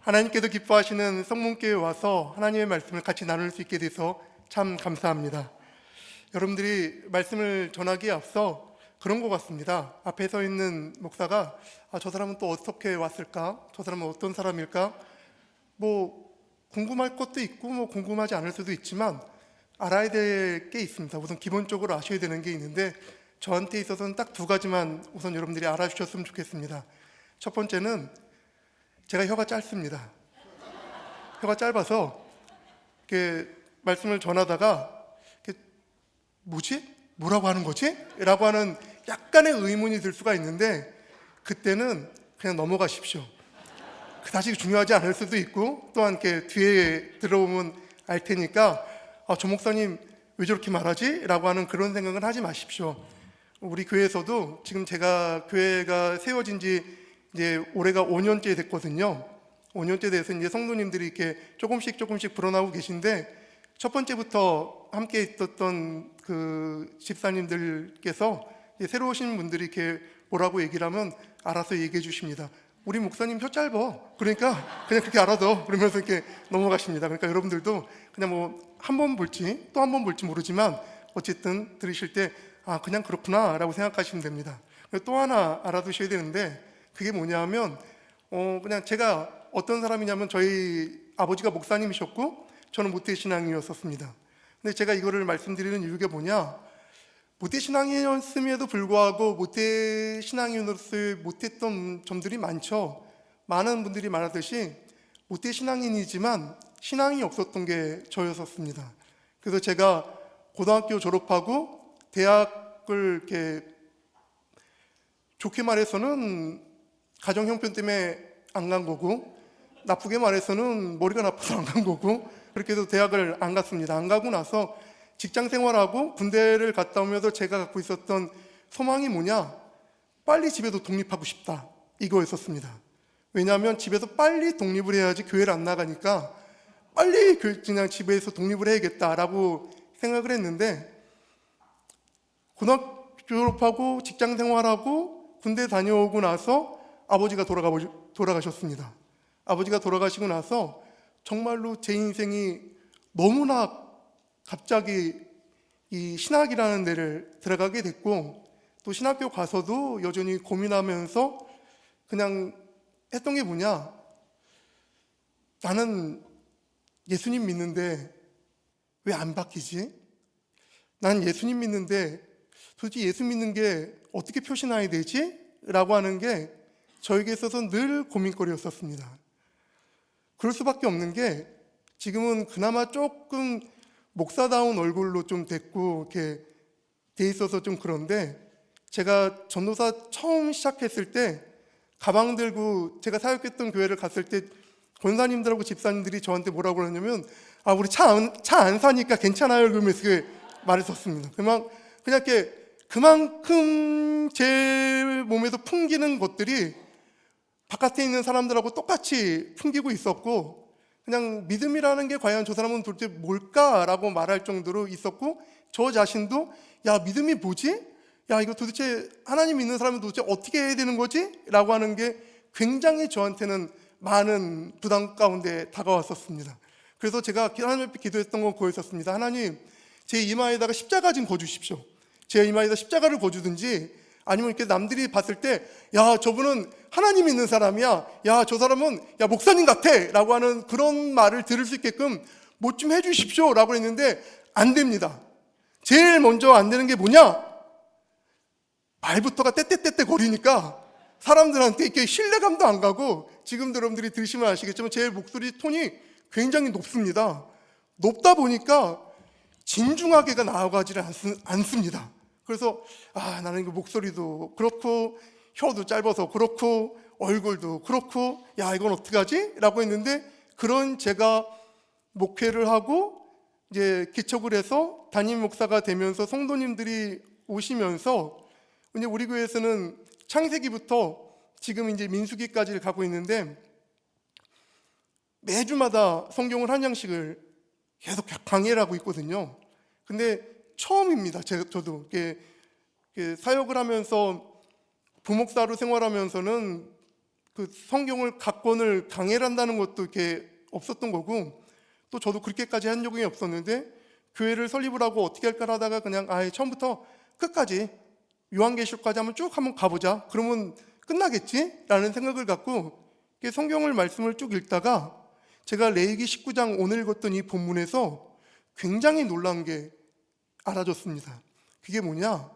하나님께서 기뻐하시는 성문교회에 와서 하나님의 말씀을 같이 나눌 수 있게 돼서 참 감사합니다. 여러분들이 말씀을 전하기에 앞서 그런 것 같습니다. 앞에 서 있는 목사가 저 사람은 또 어떻게 왔을까? 저 사람은 어떤 사람일까? 궁금할 것도 있고 궁금하지 않을 수도 있지만 알아야 될 게 있습니다. 우선 기본적으로 아셔야 되는 게 있는데 저한테 있어서는 딱 두 가지만 우선 여러분들이 알아주셨으면 좋겠습니다. 첫 번째는 제가 혀가 짧습니다. 혀가 짧아서 이렇게 말씀을 전하다가 뭐지? 뭐라고 하는 거지? 라고 하는 약간의 의문이 들 수가 있는데 그때는 그냥 넘어가십시오. 사실 중요하지 않을 수도 있고 또한 이렇게 뒤에 들어오면 알 테니까 저 목사님 왜 저렇게 말하지? 라고 하는 그런 생각은 하지 마십시오. 우리 교회에서도 지금 제가 교회가 세워진 지 이제 올해가 5년째 됐거든요. 5년째 돼서 이제 성도님들이 이렇게 조금씩 불어나오고 계신데 첫 번째부터 함께 있었던 그 집사님들께서 새로 오신 분들이 이렇게 뭐라고 얘기를 하면 알아서 얘기해 주십니다. 우리 목사님 혀 짧아. 그러니까 그냥 그렇게 알아서 그러면서 이렇게 넘어가십니다. 그러니까 여러분들도 그냥 한 번 볼지 또 한 번 볼지 모르지만 어쨌든 들으실 때 그냥 그렇구나 라고 생각하시면 됩니다. 또 하나 알아두셔야 되는데 그게 뭐냐면 그냥 제가 어떤 사람이냐면 저희 아버지가 목사님이셨고 저는 모태신앙이었습니다. 근데 제가 이거를 말씀드리는 이유가 뭐냐, 모태신앙이었음에도 불구하고 모태신앙인으로서 못했던 점들이 많죠. 많은 분들이 말하듯이 모태신앙인이지만 신앙이 없었던 게 저였었습니다. 그래서 제가 고등학교 졸업하고 대학을 이렇게 좋게 말해서는 가정 형편 때문에 안 간 거고 나쁘게 말해서는 머리가 나빠서 안 간 거고 그렇게 해서 대학을 안 갔습니다. 안 가고 나서 직장 생활하고 군대를 갔다 오면서 제가 갖고 있었던 소망이 뭐냐, 빨리 집에서 독립하고 싶다 이거였었습니다. 왜냐하면 집에서 빨리 독립을 해야지 교회를 안 나가니까 빨리 그냥 집에서 독립을 해야겠다라고 생각을 했는데 고등학교 졸업하고 직장 생활하고 군대 다녀오고 나서 아버지가 돌아가셨습니다. 아버지가 돌아가시고 나서 정말로 제 인생이 너무나 갑자기 이 신학이라는 데를 들어가게 됐고 또 신학교 가서도 여전히 고민하면서 그냥 했던 게 뭐냐, 나는 예수님 믿는데 왜 안 바뀌지? 난 예수님 믿는데 도대체 예수 믿는 게 어떻게 표시나야 되지? 라고 하는 게 저에게 있어서 늘 고민거리였었습니다. 그럴 수밖에 없는 게 지금은 그나마 조금 목사다운 얼굴로 좀 됐고 이렇게 돼 있어서 좀 그런데 제가 전도사 처음 시작했을 때 가방 들고 제가 사역했던 교회를 갔을 때 권사님들하고 집사님들이 저한테 뭐라고 그러냐면 우리 차 안 사니까 괜찮아요 그러면서 말했었습니다. 그냥 이렇게 그만큼 제 몸에서 풍기는 것들이 바깥에 있는 사람들하고 똑같이 풍기고 있었고 그냥 믿음이라는 게 과연 저 사람은 도대체 뭘까라고 말할 정도로 있었고 저 자신도 믿음이 뭐지? 이거 도대체 하나님 믿는 사람은 도대체 어떻게 해야 되는 거지? 라고 하는 게 굉장히 저한테는 많은 부담 가운데 다가왔었습니다. 그래서 제가 하나님 앞에 기도했던 건 그거였었습니다. 하나님, 제 이마에다가 십자가 좀 거주십시오. 제 이마에다 십자가를 거주든지 아니면 이렇게 남들이 봤을 때 저분은 하나님 있는 사람이야, 저 사람은 목사님 같아 라고 하는 그런 말을 들을 수 있게끔 뭐 좀 해주십시오 라고 했는데 안 됩니다. 제일 먼저 안 되는 게 뭐냐, 말부터가 떼떼떼떼 거리니까 사람들한테 이렇게 신뢰감도 안 가고 지금도 여러분들이 들으시면 아시겠지만 제 목소리 톤이 굉장히 높습니다. 높다 보니까 진중하게가 나아가지를 않습니다. 그래서 나는 이거 목소리도 그렇고 혀도 짧아서 그렇고 얼굴도 그렇고 이건 어떡하지? 라고 했는데 그런 제가 목회를 하고 이제 개척을 해서 담임 목사가 되면서 성도님들이 오시면서 이제 우리 교회에서는 창세기부터 지금 이제 민수기까지를 가고 있는데 매주마다 성경을 한 장씩을 계속 강의를 하고 있거든요. 근데 처음입니다. 저도 사역을 하면서 부목사로 생활하면서는 그 성경을 각권을 강해한다는 것도 이렇게 없었던 거고, 또 저도 그렇게까지 한 적이 없었는데 교회를 설립을 하고 어떻게 할까 하다가 그냥 아예 처음부터 끝까지 요한계시록까지 한번 가보자, 그러면 끝나겠지라는 생각을 갖고 성경을 말씀을 쭉 읽다가 제가 레위기 19장 오늘 읽었던 이 본문에서 굉장히 놀란 게 알아졌습니다. 그게 뭐냐?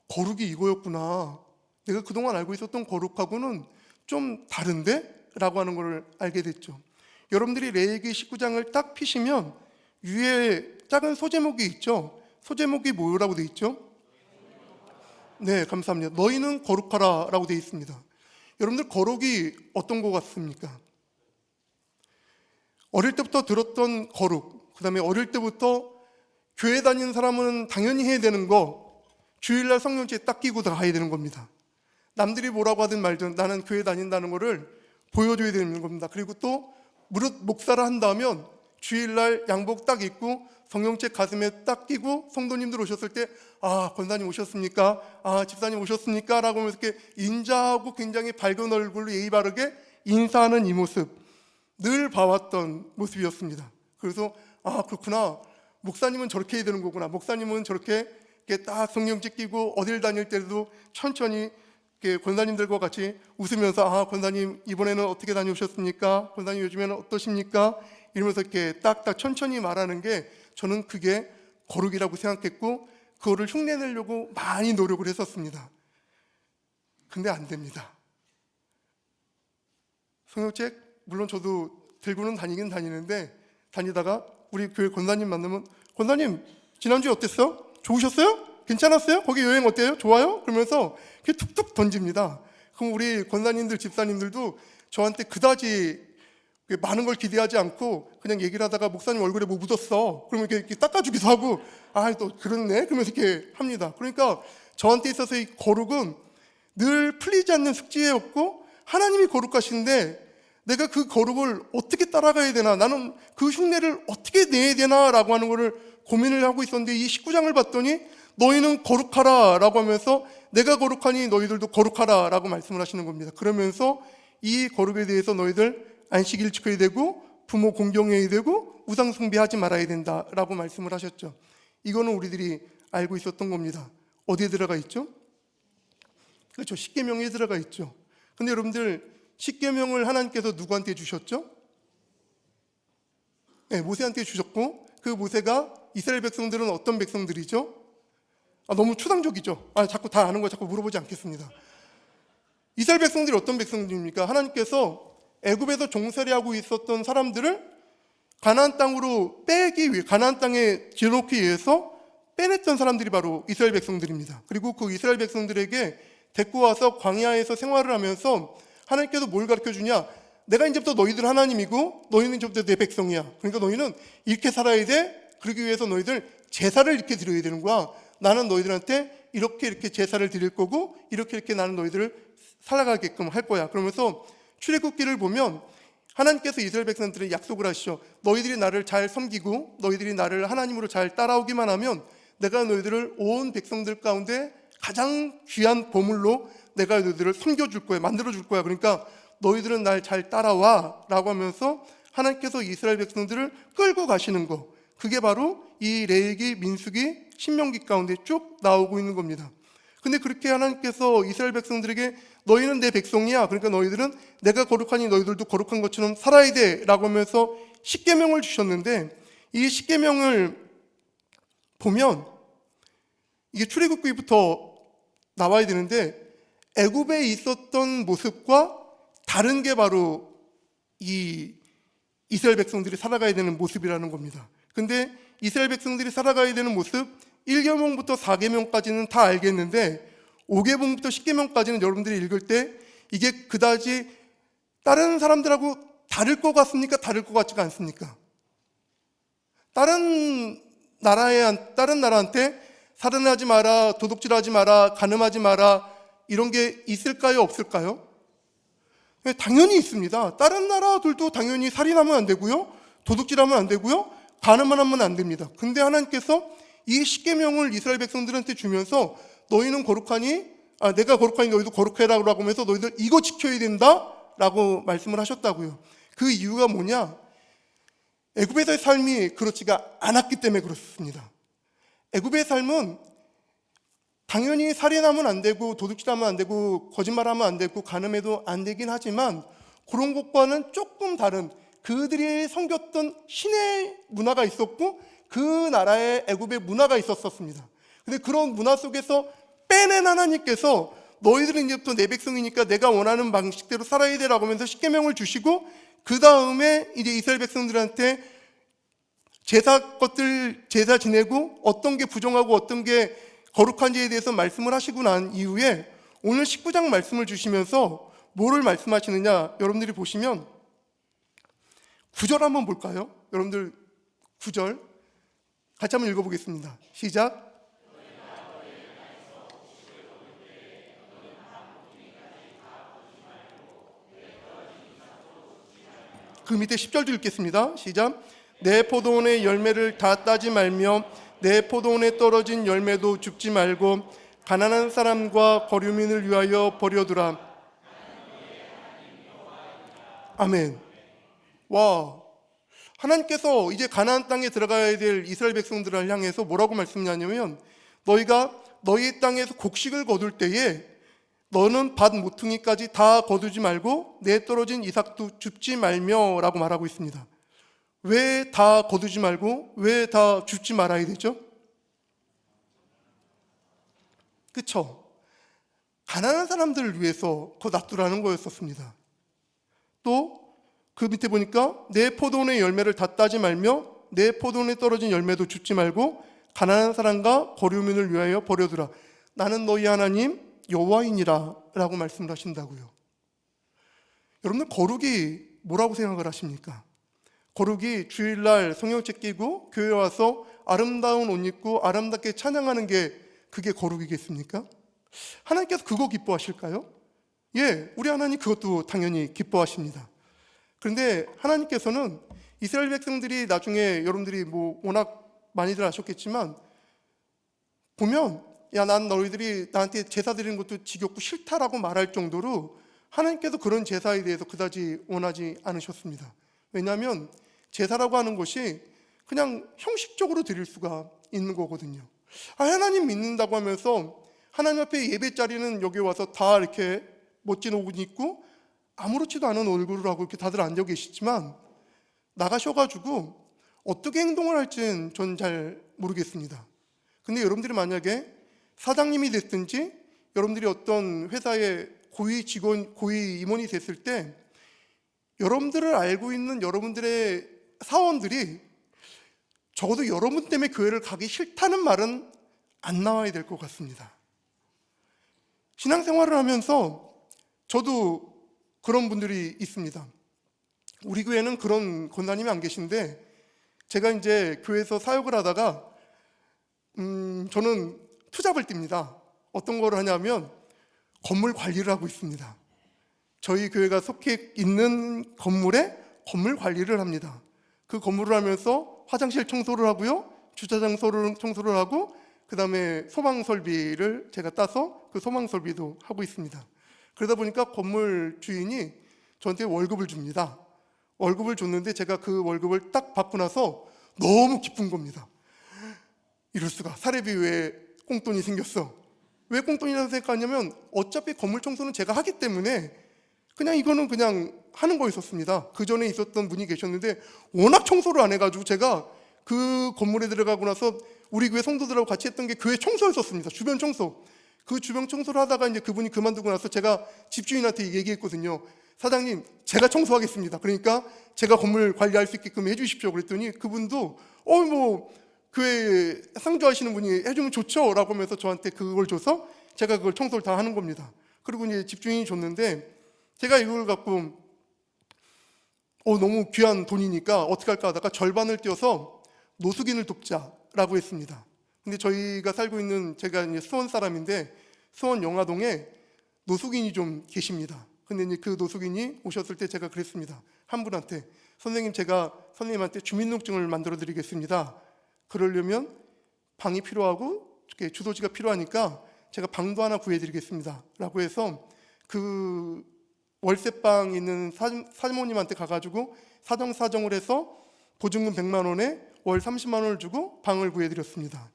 거룩이 이거였구나. 내가 그동안 알고 있었던 거룩하고는 좀 다른데? 라고 하는 걸 알게 됐죠. 여러분들이 레위기 19장을 딱 피시면 위에 작은 소제목이 있죠. 소제목이 뭐라고 돼 있죠? 네, 감사합니다. 너희는 거룩하라 라고 돼 있습니다. 여러분들 거룩이 어떤 것 같습니까? 어릴 때부터 들었던 거룩, 그 다음에 어릴 때부터 교회 다니는 사람은 당연히 해야 되는 거, 주일날 성령제에 딱 끼고 가야 되는 겁니다. 남들이 뭐라고 하든 말든 나는 교회 다닌다는 거를 보여줘야 되는 겁니다. 그리고 또 무릇 목사를 한다면 주일날 양복 딱 입고 성령책 가슴에 딱 끼고 성도님들 오셨을 때 권사님 오셨습니까? 집사님 오셨습니까? 라고 하면서 이렇게 인자하고 굉장히 밝은 얼굴로 예의 바르게 인사하는 이 모습, 늘 봐왔던 모습이었습니다. 그래서 그렇구나, 목사님은 저렇게 해야 되는 거구나, 목사님은 저렇게 딱 성령책 끼고 어딜 다닐 때도 천천히 권사님들과 같이 웃으면서 권사님 이번에는 어떻게 다녀오셨습니까? 권사님 요즘에는 어떠십니까? 이러면서 이렇게 딱딱 천천히 말하는 게 저는 그게 거룩이라고 생각했고 그거를 흉내내려고 많이 노력을 했었습니다. 근데 안 됩니다. 성경책 물론 저도 들고는 다니긴 다니는데 다니다가 우리 교회 권사님 만나면 권사님 지난주에 어땠어? 좋으셨어요? 괜찮았어요? 거기 여행 어때요? 좋아요? 그러면서 이렇게 툭툭 던집니다. 그럼 우리 권사님들, 집사님들도 저한테 그다지 많은 걸 기대하지 않고 그냥 얘기를 하다가 목사님 얼굴에 뭐 묻었어? 그러면 이렇게 닦아주기도 하고 또 그렇네? 그러면서 이렇게 합니다. 그러니까 저한테 있어서 이 거룩은 늘 풀리지 않는 숙제였고 하나님이 거룩하신데 내가 그 거룩을 어떻게 따라가야 되나, 나는 그 흉내를 어떻게 내야 되나 라고 하는 거를 고민을 하고 있었는데 이 19장을 봤더니 너희는 거룩하라 라고 하면서 내가 거룩하니 너희들도 거룩하라 라고 말씀을 하시는 겁니다. 그러면서 이 거룩에 대해서 너희들 안식일 지켜야 되고 부모 공경해야 되고 우상 숭배하지 말아야 된다 라고 말씀을 하셨죠. 이거는 우리들이 알고 있었던 겁니다. 어디에 들어가 있죠? 그렇죠, 십계명에 들어가 있죠. 근데 여러분들 십계명을 하나님께서 누구한테 주셨죠? 네, 모세한테 주셨고 그 모세가 이스라엘 백성들은 어떤 백성들이죠? 너무 추상적이죠. 자꾸 다 아는 거 자꾸 물어보지 않겠습니다. 이스라엘 백성들이 어떤 백성들입니까? 하나님께서 애굽에서 종살이하고 있었던 사람들을 가나안 땅으로 빼기 위해, 가나안 땅에 지어놓기 위해서 빼냈던 사람들이 바로 이스라엘 백성들입니다. 그리고 그 이스라엘 백성들에게 데리고 와서 광야에서 생활을 하면서 하나님께서 뭘 가르쳐 주냐? 내가 이제부터 너희들 하나님이고 너희는 이제부터 내 백성이야. 그러니까 너희는 이렇게 살아야 돼. 그러기 위해서 너희들 제사를 이렇게 드려야 되는 거야. 나는 너희들한테 이렇게 제사를 드릴 거고 이렇게 나는 너희들을 살아가게끔 할 거야. 그러면서 출애굽기를 보면 하나님께서 이스라엘 백성들에게 약속을 하시죠. 너희들이 나를 잘 섬기고 너희들이 나를 하나님으로 잘 따라오기만 하면 내가 너희들을 온 백성들 가운데 가장 귀한 보물로 내가 너희들을 섬겨줄 거야, 만들어줄 거야. 그러니까 너희들은 날 잘 따라와 라고 하면서 하나님께서 이스라엘 백성들을 끌고 가시는 거, 그게 바로 이 레위기, 민수기, 신명기 가운데 쭉 나오고 있는 겁니다. 근데 그렇게 하나님께서 이스라엘 백성들에게 너희는 내 백성이야, 그러니까 너희들은 내가 거룩하니 너희들도 거룩한 것처럼 살아야 돼 라고 하면서 십계명을 주셨는데 이 십계명을 보면 이게 출애굽기부터 나와야 되는데 애굽에 있었던 모습과 다른 게 바로 이 이스라엘 백성들이 살아가야 되는 모습이라는 겁니다. 근데 이스라엘 백성들이 살아가야 되는 모습 1계명부터 4계명까지는 다 알겠는데 5계명부터 10계명까지는 여러분들이 읽을 때 이게 그다지 다른 사람들하고 다를 것 같습니까? 다를 것 같지가 않습니까? 다른 나라한테 살인하지 마라, 도둑질하지 마라, 간음하지 마라 이런 게 있을까요? 없을까요? 네, 당연히 있습니다. 다른 나라들도 당연히 살인하면 안 되고요, 도둑질하면 안 되고요, 간음만 하면 안 됩니다. 근데 하나님께서 이 십계명을 이스라엘 백성들한테 주면서 너희는 거룩하니 내가 거룩하니까 너희도 거룩해라고 하면서 너희들 이거 지켜야 된다라고 말씀을 하셨다고요. 그 이유가 뭐냐? 애굽에서의 삶이 그렇지가 않았기 때문에 그렇습니다. 애굽의 삶은 당연히 살인하면 안 되고 도둑질하면 안 되고 거짓말하면 안 되고 간음해도 안 되긴 하지만 그런 것과는 조금 다른 그들이 섬겼던 신의 문화가 있었고 그 나라의 애굽의 문화가 있었습니다. 근데 그런 문화 속에서 빼낸 하나님께서 너희들은 이제부터 내 백성이니까 내가 원하는 방식대로 살아야 되라고 하면서 십계명을 주시고 그 다음에 이제 이스라엘 백성들한테 제사 지내고 어떤 게 부정하고 어떤 게 거룩한지에 대해서 말씀을 하시고 난 이후에 오늘 19장 말씀을 주시면서 뭐를 말씀하시느냐, 여러분들이 보시면 9절 한번 볼까요? 여러분들 9절 같이 한번 읽어보겠습니다. 시작. 그 밑에 10절도 읽겠습니다. 시작. 내 포도원의 열매를 다 따지 말며 내 포도원에 떨어진 열매도 줍지 말고 가난한 사람과 거류민을 위하여 버려두라. 아멘. 와, 하나님께서 이제 가나안 땅에 들어가야 될 이스라엘 백성들을 향해서 뭐라고 말씀하냐면 너희가 너희 땅에서 곡식을 거둘 때에 너는 밭 모퉁이까지 다 거두지 말고 내 떨어진 이삭도 줍지 말며 라고 말하고 있습니다. 왜 다 거두지 말고 왜 다 줍지 말아야 되죠? 그쵸? 가난한 사람들을 위해서 그거 놔두라는 거였었습니다. 또 그 밑에 보니까 내 포도원의 열매를 다 따지 말며 내 포도원에 떨어진 열매도 줍지 말고 가난한 사람과 거류민을 위하여 버려두라. 나는 너희 하나님 여호와이니라 라고 말씀을 하신다고요. 여러분들 거룩이 뭐라고 생각을 하십니까? 거룩이 주일날 성경책 끼고 교회 와서 아름다운 옷 입고 아름답게 찬양하는 게 그게 거룩이겠습니까? 하나님께서 그거 기뻐하실까요? 예, 우리 하나님 그것도 당연히 기뻐하십니다. 그런데 하나님께서는 이스라엘 백성들이 나중에 여러분들이 뭐 워낙 많이들 아셨겠지만 보면 야, 난 너희들이 나한테 제사 드리는 것도 지겹고 싫다라고 말할 정도로 하나님께서 그런 제사에 대해서 그다지 원하지 않으셨습니다. 왜냐하면 제사라고 하는 것이 그냥 형식적으로 드릴 수가 있는 거거든요. 하나님 믿는다고 하면서 하나님 앞에 예배 자리는 여기 와서 다 이렇게 멋진 옷 입고 아무렇지도 않은 얼굴을 하고 이렇게 다들 앉아 계시지만 나가셔가지고 어떻게 행동을 할지는 전 잘 모르겠습니다. 근데 여러분들이 만약에 사장님이 됐든지 여러분들이 어떤 회사의 고위 직원, 고위 임원이 됐을 때 여러분들을 알고 있는 여러분들의 사원들이 적어도 여러분 때문에 교회를 가기 싫다는 말은 안 나와야 될 것 같습니다. 신앙생활을 하면서 저도 그런 분들이 있습니다. 우리 교회는 그런 권사님이 안 계신데 제가 이제 교회에서 사역을 하다가 저는 투잡을 띱니다. 어떤 걸 하냐면 건물 관리를 하고 있습니다. 저희 교회가 속해 있는 건물에 건물 관리를 합니다. 그 건물을 하면서 화장실 청소를 하고요, 주차장 청소를 하고 그 다음에 소방 설비를 제가 따서 그 소방 설비도 하고 있습니다. 그러다 보니까 건물 주인이 저한테 월급을 줍니다. 월급을 줬는데 제가 그 월급을 딱 받고 나서 너무 기쁜 겁니다. 이럴 수가, 사례비 왜 꽁돈이 생겼어. 왜 꽁돈이라고 생각하냐면 어차피 건물 청소는 제가 하기 때문에 그냥 이거는 그냥 하는 거였었습니다. 그 전에 있었던 분이 계셨는데 워낙 청소를 안 해가지고 제가 그 건물에 들어가고 나서 우리 교회 성도들하고 같이 했던 게 교회 청소였었습니다. 주변 청소. 그 주변 청소를 하다가 이제 그분이 그만두고 나서 제가 집주인한테 얘기했거든요. 사장님, 제가 청소하겠습니다. 그러니까 제가 건물 관리할 수 있게끔 해주십시오. 그랬더니 그분도 뭐 교회 상주하시는 분이 해주면 좋죠 라고 하면서 저한테 그걸 줘서 제가 그걸 청소를 다 하는 겁니다. 그리고 이제 집주인이 줬는데 제가 이걸 갖고 너무 귀한 돈이니까 어떻게 할까 하다가 절반을 떼어서 노숙인을 돕자라고 했습니다. 근데 저희가 살고 있는, 제가 이제 수원 사람인데 수원 영화동에 노숙인이 좀 계십니다. 근데 이제 그 노숙인이 오셨을 때 제가 그랬습니다. 한 분한테, 선생님, 제가 선생님한테 주민등록증을 만들어 드리겠습니다. 그러려면 방이 필요하고 주소지가 필요하니까 제가 방도 하나 구해드리겠습니다 라고 해서 그 월세방 있는 사모님한테 가가지고 사정사정을 해서 보증금 100만 원에 월 30만 원을 주고 방을 구해드렸습니다.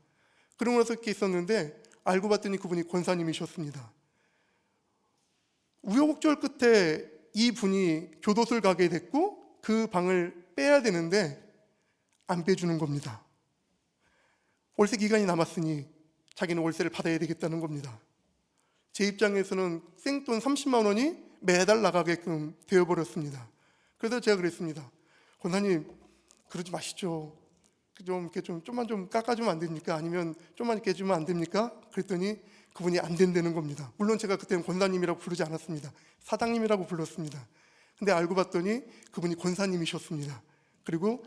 그러고 나서 이렇게 있었는데 알고 봤더니 그분이 권사님이셨습니다. 우여곡절 끝에 이 분이 교도소를 가게 됐고 그 방을 빼야 되는데 안 빼주는 겁니다. 월세 기간이 남았으니 자기는 월세를 받아야 되겠다는 겁니다. 제 입장에서는 생돈 30만 원이 매달 나가게끔 되어버렸습니다. 그래서 제가 그랬습니다. 권사님, 그러지 마시죠. 좀만 좀 깎아주면 안 됩니까? 아니면 좀만 이렇게 해주면 안 됩니까? 그랬더니 그분이 안 된다는 겁니다. 물론 제가 그때는 권사님이라고 부르지 않았습니다. 사장님이라고 불렀습니다. 근데 알고 봤더니 그분이 권사님이셨습니다. 그리고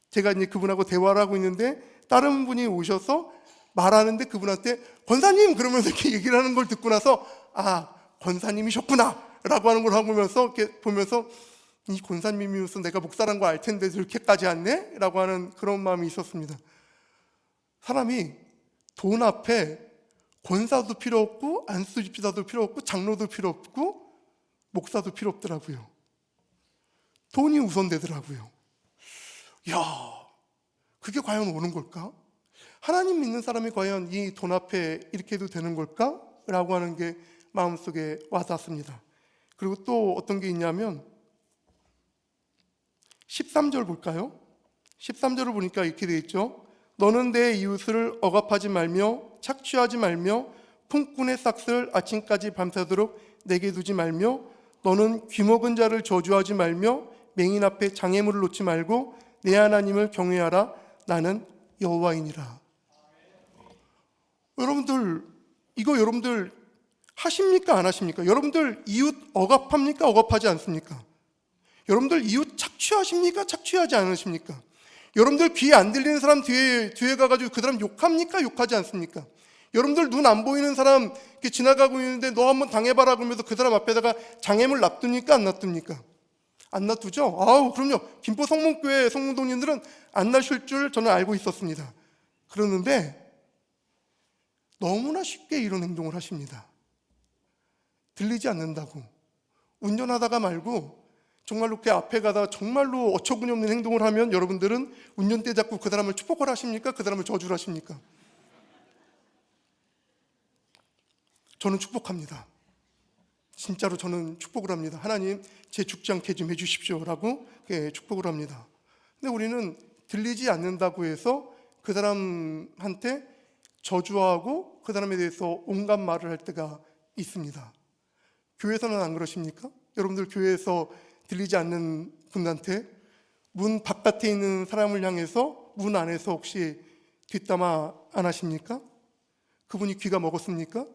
제가 이제 그분하고 대화를 하고 있는데 다른 분이 오셔서 말하는데 그분한테 권사님! 그러면서 이렇게 얘기를 하는 걸 듣고 나서 아, 권사님이셨구나! 라고 하는 걸 하고 이렇게 보면서 이 권사님이면서 내가 목사란 거 알 텐데 이렇게까지 않네? 라고 하는 그런 마음이 있었습니다. 사람이 돈 앞에 권사도 필요 없고 안수집사도 필요 없고 장로도 필요 없고 목사도 필요 없더라고요. 돈이 우선되더라고요. 이야, 그게 과연 오는 걸까? 하나님 믿는 사람이 과연 이 돈 앞에 이렇게 해도 되는 걸까? 라고 하는 게 마음속에 와닿습니다. 그리고 또 어떤 게 있냐면 13절 볼까요? 13절을 보니까 이렇게 되어 있죠. 너는 내 이웃을 억압하지 말며 착취하지 말며 품꾼의 싹을 아침까지 밤새도록 내게 두지 말며 너는 귀먹은 자를 저주하지 말며 맹인 앞에 장애물을 놓지 말고 내 하나님을 경외하라. 나는 여호와이니라. 여러분들, 이거 여러분들 하십니까? 안 하십니까? 여러분들 이웃 억압합니까? 억압하지 않습니까? 여러분들 이웃 착취하십니까? 착취하지 않으십니까? 여러분들 귀에 안 들리는 사람 뒤에 가가지고 그 사람 욕합니까? 욕하지 않습니까? 여러분들 눈 안 보이는 사람 이렇게 지나가고 있는데 너 한번 당해봐라 그러면서 그 사람 앞에다가 장애물 놔둡니까? 안 놔둡니까? 안 놔두죠? 아우, 그럼요. 김포 성문교회 성문동님들은 안 놔실 줄 저는 알고 있었습니다. 그러는데 너무나 쉽게 이런 행동을 하십니다. 들리지 않는다고 운전하다가 말고 정말로 그 앞에 가다가 정말로 어처구니 없는 행동을 하면 여러분들은 운전대 잡고 그 사람을 축복을 하십니까? 그 사람을 저주를 하십니까? 저는 축복합니다. 진짜로 저는 축복을 합니다. 하나님, 제 죽지 않게 좀 해주십시오 라고 축복을 합니다. 근데 우리는 들리지 않는다고 해서 그 사람한테 저주하고 그 사람에 대해서 온갖 말을 할 때가 있습니다. 교회에서는 안 그러십니까? 여러분들 교회에서 들리지 않는 분한테 문 바깥에 있는 사람을 향해서 문 안에서 혹시 뒷담화 안 하십니까? 그분이 귀가 먹었습니까?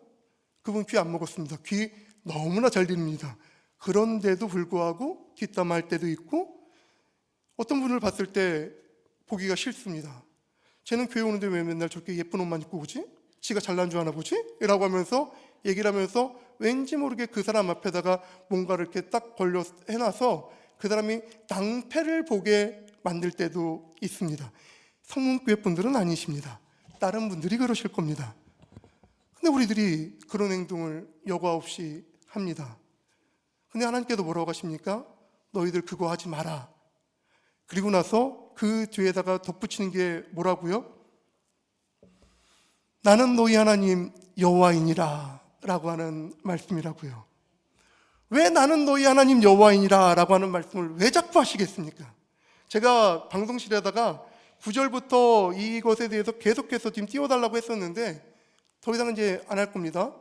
그분 귀 안 먹었습니다. 귀 너무나 잘 들립니다. 그런데도 불구하고 뒷담화할 때도 있고 어떤 분을 봤을 때 보기가 싫습니다. 쟤는 교회 오는데 왜 맨날 저렇게 예쁜 옷만 입고 오지? 지가 잘난 줄 아나 보지? 라고 하면서 얘기를 하면서 왠지 모르게 그 사람 앞에다가 뭔가를 이렇게 딱 걸려 해놔서 그 사람이 낭패를 보게 만들 때도 있습니다. 성문교회 분들은 아니십니다. 다른 분들이 그러실 겁니다. 근데 우리들이 그런 행동을 여과 없이 합니다. 근데 하나님께도 뭐라고 하십니까? 너희들 그거 하지 마라. 그리고 나서 그 뒤에다가 덧붙이는 게 뭐라고요? 나는 너희 하나님 여호와이니라 라고 하는 말씀이라고요. 왜 나는 너희 하나님 여호와이니라 라고 하는 말씀을 왜 자꾸 하시겠습니까? 제가 방송실에다가 9절부터 이것에 대해서 계속해서 지금 띄워달라고 했었는데 더 이상은 이제 안 할 겁니다.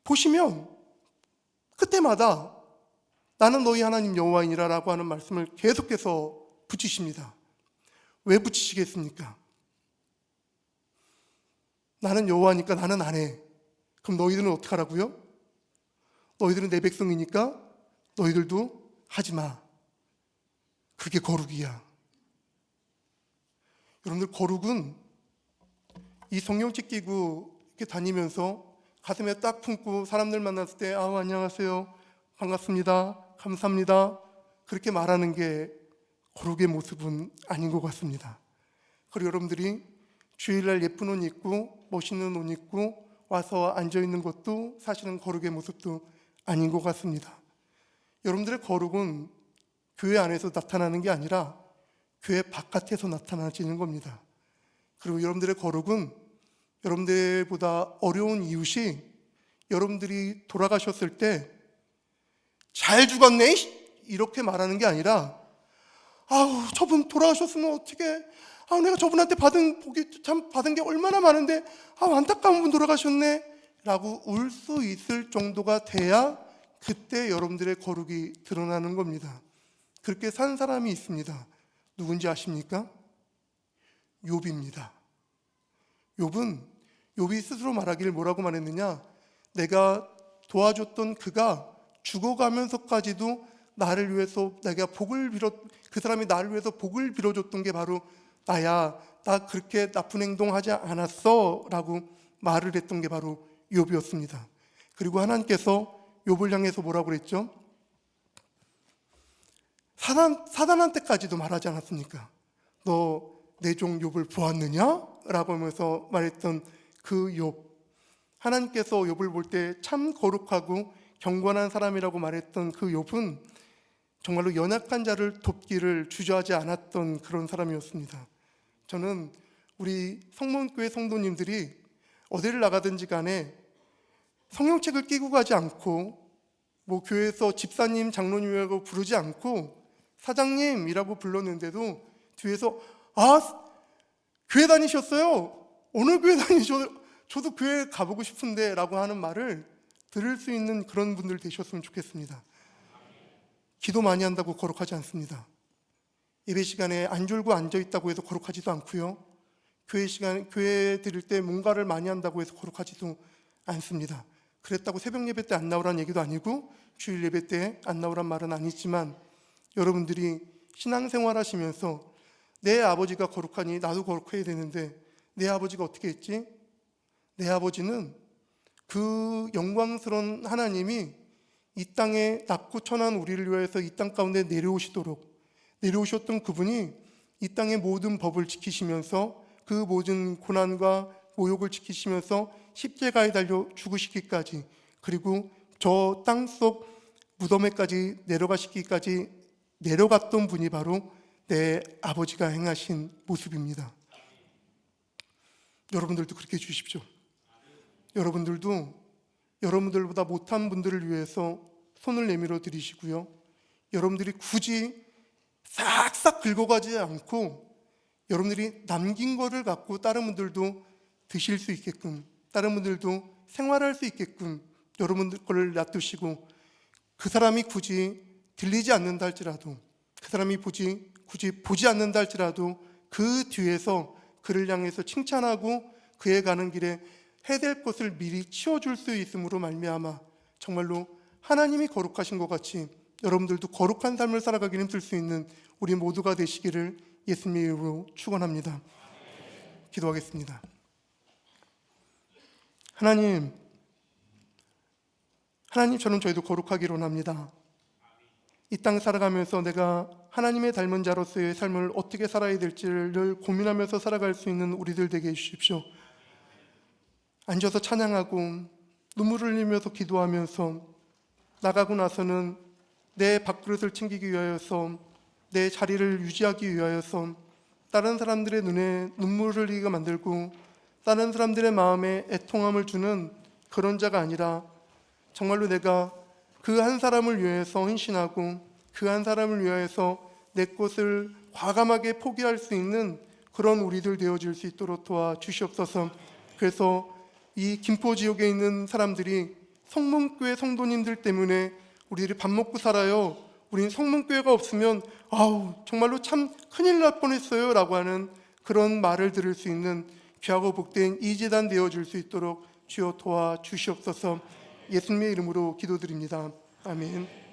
보시면 그때마다 나는 너희 하나님 여호와이니라 라고 하는 말씀을 계속해서 붙이십니다. 왜 붙이시겠습니까? 나는 여호와니까 나는 안 해. 그럼 너희들은 어떻게 하라고요? 너희들은 내 백성이니까 너희들도 하지 마. 그게 거룩이야. 여러분들, 거룩은 이 성경책 끼고 이렇게 다니면서 가슴에 딱 품고 사람들 만났을 때 아우 안녕하세요, 반갑습니다, 감사합니다 그렇게 말하는 게 거룩의 모습은 아닌 것 같습니다. 그리고 여러분들이 주일날 예쁜 옷 입고 멋있는 옷 입고 와서 앉아있는 것도 사실은 거룩의 모습도 아닌 것 같습니다. 여러분들의 거룩은 교회 안에서 나타나는 게 아니라 교회 바깥에서 나타나지는 겁니다. 그리고 여러분들의 거룩은 여러분들보다 어려운 이웃이 여러분들이 돌아가셨을 때 잘 죽었네 이렇게 말하는 게 아니라 아우 저분 돌아가셨으면 어떻게 내가 저분한테 받은 복이 참 받은 게 얼마나 많은데 안타까운 분 돌아가셨네 라고 울 수 있을 정도가 돼야 그때 여러분들의 거룩이 드러나는 겁니다. 그렇게 산 사람이 있습니다. 누군지 아십니까? 욥입니다. 욥이 스스로 말하기를 뭐라고 말했느냐? 내가 도와줬던 그가 죽어가면서까지도 나를 위해서 그 사람이 나를 위해서 복을 빌어줬던 게 바로 나야. 나 그렇게 나쁜 행동하지 않았어 라고 말을 했던 게 바로 욥이었습니다. 그리고 하나님께서 욥을 향해서 뭐라고 그랬죠? 사단한테까지도 말하지 않았습니까? 너 내 종 욥을 보았느냐? 라고 하면서 말했던 그 욥. 하나님께서 욥을 볼 때 참 거룩하고 경건한 사람이라고 말했던 그 욥은 정말로 연약한 자를 돕기를 주저하지 않았던 그런 사람이었습니다. 저는 우리 성문교회 성도님들이 어디를 나가든지 간에 성경책을 끼고 가지 않고 교회에서 집사님, 장로님이라고 부르지 않고 사장님이라고 불렀는데도 뒤에서 교회 다니셨어요? 어느 교회 다니셨어요? 저도 교회 가보고 싶은데 라고 하는 말을 들을 수 있는 그런 분들 되셨으면 좋겠습니다. 기도 많이 한다고 거룩하지 않습니다. 예배 시간에 안 졸고 앉아있다고 해서 거룩하지도 않고요. 교회 드릴 때 뭔가를 많이 한다고 해서 거룩하지도 않습니다. 그랬다고 새벽 예배 때 안 나오라는 얘기도 아니고 주일 예배 때 안 나오란 말은 아니지만 여러분들이 신앙생활 하시면서 내 아버지가 거룩하니 나도 거룩해야 되는데 내 아버지가 어떻게 했지? 내 아버지는 그 영광스러운 하나님이 이 땅에 낮고 천한 우리를 위해서 이 땅 가운데 내려오셨던 그분이 이 땅의 모든 법을 지키시면서 그 모든 고난과 모욕을 지키시면서 십자가에 달려 죽으시기까지 그리고 저 땅속 무덤에까지 내려가시기까지 내려갔던 분이 바로 내 아버지가 행하신 모습입니다. 여러분들도 그렇게 해주십시오. 여러분들도 여러분들보다 못한 분들을 위해서 손을 내밀어 드리시고요. 여러분들이 굳이 싹싹 긁어가지 않고 여러분들이 남긴 거를 갖고 다른 분들도 드실 수 있게끔 다른 분들도 생활할 수 있게끔 여러분들 거를 놔두시고 그 사람이 굳이 들리지 않는다 할지라도 그 사람이 굳이 보지 않는다 할지라도 그 뒤에서 그를 향해서 칭찬하고 그에 가는 길에 해야 될 것을 미리 치워줄 수 있음으로 말미암아 정말로 하나님이 거룩하신 것 같이 여러분들도 거룩한 삶을 살아가기 힘쓸 수 있는 우리 모두가 되시기를 예수님의 이름으로 축원합니다. 기도하겠습니다. 하나님 저는 저희도 거룩하기로 합니다. 이 땅 살아가면서 내가 하나님의 닮은 자로서의 삶을 어떻게 살아야 될지를 고민하면서 살아갈 수 있는 우리들 되게 해주십시오. 앉아서 찬양하고 눈물을 흘리면서 기도하면서 나가고 나서는 내 밥그릇을 챙기기 위하여서 내 자리를 유지하기 위하여서 다른 사람들의 눈에 눈물을 흘리게 만들고 다른 사람들의 마음에 애통함을 주는 그런 자가 아니라 정말로 내가 그 한 사람을 위해서 헌신하고 그 한 사람을 위하여서 내 것을 과감하게 포기할 수 있는 그런 우리들 되어질 수 있도록 도와주시옵소서. 그래서 이 김포 지역에 있는 사람들이 성문교회 성도님들 때문에 우리들이 밥 먹고 살아요. 우린 성문교회가 없으면 정말로 참 큰일 날 뻔했어요 라고 하는 그런 말을 들을 수 있는 귀하고 복된 이 제단 되어줄 수 있도록 주여 도와주시옵소서. 예수님의 이름으로 기도드립니다. 아멘.